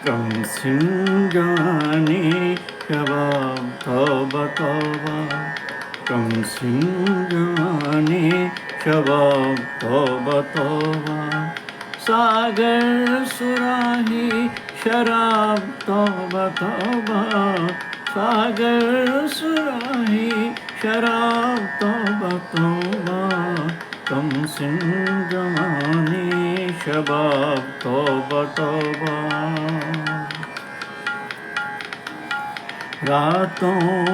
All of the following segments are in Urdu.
کم سنجانی شباب توبہ توبہ کم سنجانی شباب توبہ توبہ ساگر سراہی شراب توبہ توبہ ساگر سراہی شراب توبہ توبہ کم سن جوانی شباب توبہ توبہ راتوں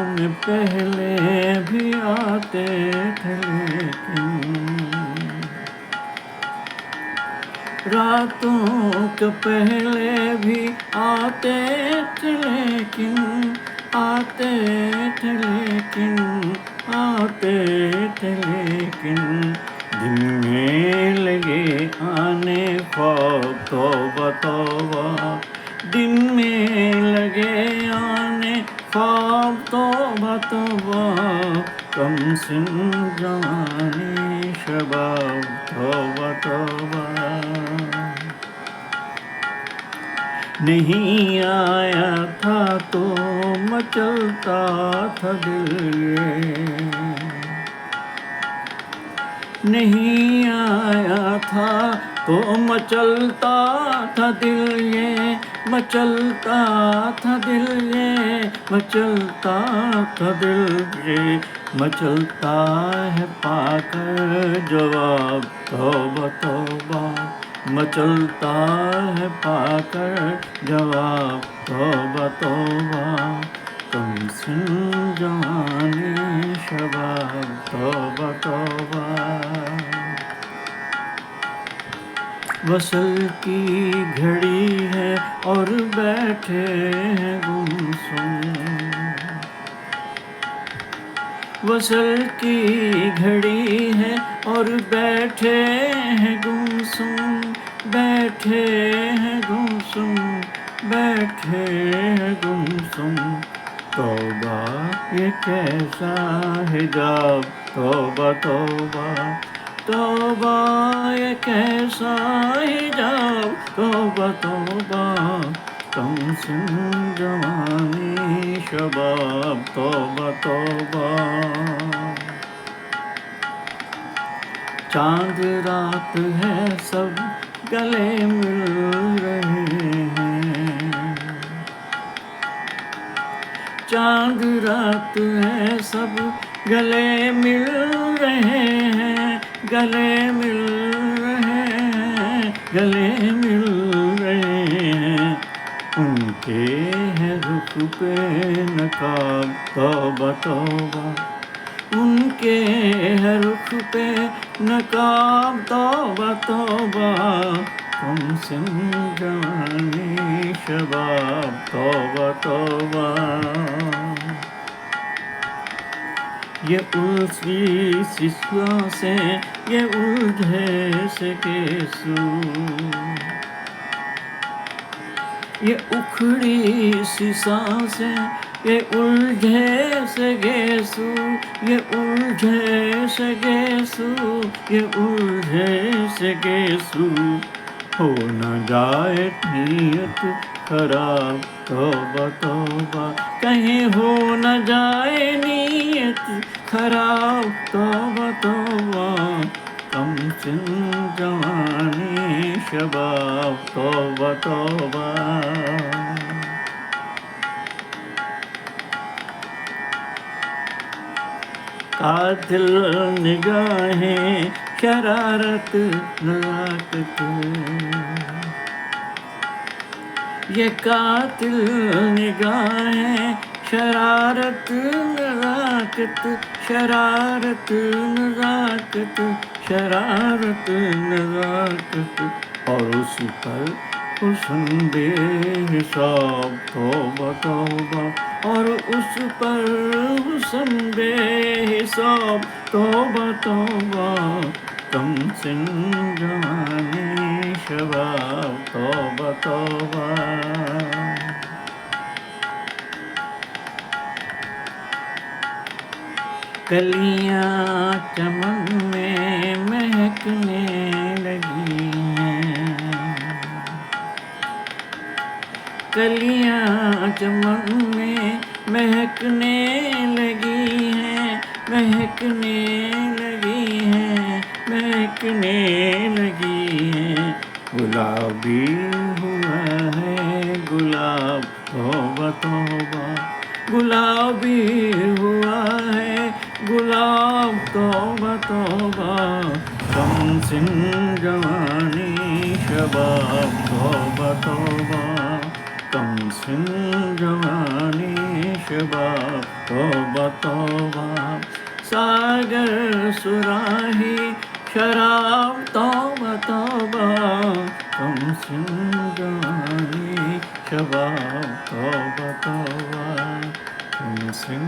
میں پہلے بھی آتے تھے لیکن راتوں کے پہلے بھی آتے تھے لیکن آتے تھے لیکن آتے تھے لیکن دن میں لگے آنے خواب توبہ توبہ دن میں لگے آنے خواب توبہ توبہ کم سن جوانی شباب توبہ توبہ نہیں آیا تھا تو مچلتا تھا دل یہ نہیں آیا تھا تو مچلتا تھا دل یہ مچلتا تھا دل یہ مچلتا تھا دل یہ مچلتا ہے پا کر جواب توبہ توبہ مچلتا ہے پا کر جواب توبہ توبہ کم سن جوانی شباب توبہ توبہ وصل کی گھڑی ہے اور بیٹھے ہیں گمسم وصل کی گھڑی ہے اور بیٹھے ہیں گمسم بیٹھے ہیں گمسم بیٹھے ہیں گمسم توبہ یہ کیسا حجاب توبہ توبہ توبہ یہ کیسا حجاب توبہ توبہ کم سن جوانی شباب توبہ توبہ چاند رات ہے سب گلے مل رہے ہیں چاند رات ہے سب گلے مل رہے ہیں گلے مل رہے ہیں گلے مل رہے ہیں ان کے ہے رخ پہ نقاب توبہ توبہ ان کے ہے رخ پہ نقاب توبہ توبہ کم سن جوانی شباب توبہ توبہ یہ الفی سی سانسیں یہ الجھے سے گیسو یہ اکھڑی سی سانسیں یہ الجھے سے گیسو یہ الجھے سے گیسو یہ الجھے سے گیسو ہو نہ جائے نیت خراب توبہ توبہ کہیں ہو نہ جائے نیت خراب توبہ توبہ کم سن جوانی شباب توبہ توبہ قاتل نگاہیں شرارت نزاکت یہ قاتل نگاہیں شرارت نزاکت شرارت نزاکت شرارت نزاکت اور اس پر حسن بے حساب توبہ توبہ اور اس پر حسن بے حساب توبہ توبہ کم سن جوانی شباب توبہ توبہ کلیاں چمن میں مہکنے لگی ہیں، کلیاں چمن میں مہکنے لگی ہیں، مہکنے لگی ہیں، مہکنے لگی ہیں، گلابی ہوا ہے گلاب توبہ توبہ، گلابی ہوا ہے گلاب توبہ توبہ، کم سن جوانی شباب توبہ توبہ، کم سن جوانی شباب توبہ توبہ، ساگر سراہی شراب توبہ توبہ، کم سن جوانی شباب توبہ توبہ، کم سن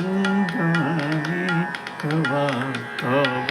جوانی شباب توبہ